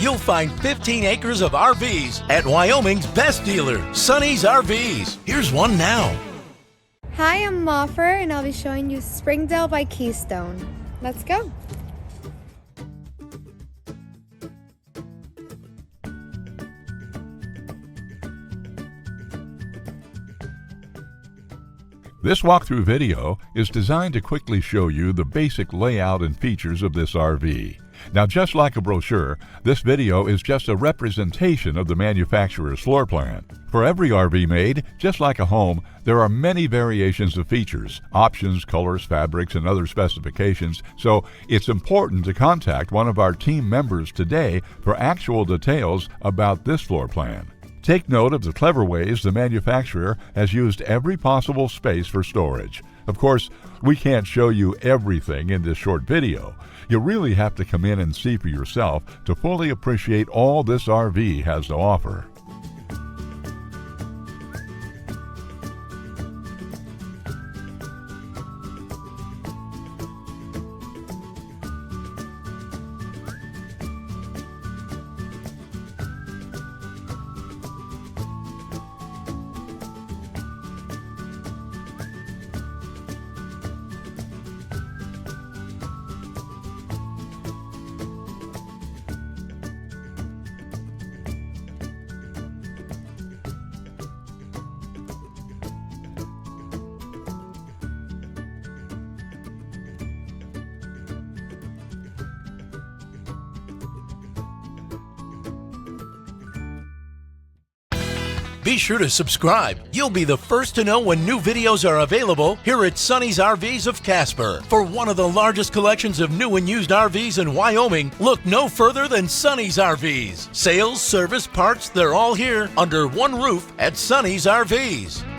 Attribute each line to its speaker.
Speaker 1: you'll find 15 acres of RVs at Wyoming's best dealer, Sonny's RVs. Here's one now.
Speaker 2: Hi, I'm Moffer, and I'll be showing you Springdale by Keystone. Let's go.
Speaker 3: This walkthrough video is designed to quickly show you the basic layout and features of this RV. Now, just like a brochure, this video is just a representation of the manufacturer's floor plan. For every RV made, just like a home, there are many variations of features, options, colors, fabrics, and other specifications, so it's important to contact one of our team members today for actual details about this floor plan. Take note of the clever ways the manufacturer has used every possible space for storage. Of course, we can't show you everything in this short video. You really have to come in and see for yourself to fully appreciate all this RV has to offer.
Speaker 1: Be sure to subscribe. You'll be the first to know when new videos are available here at Sonny's RVs of Casper. For one of the largest collections of new and used RVs in Wyoming, look no further than Sonny's RVs. Sales, service, parts, they're all here under one roof at Sonny's RVs.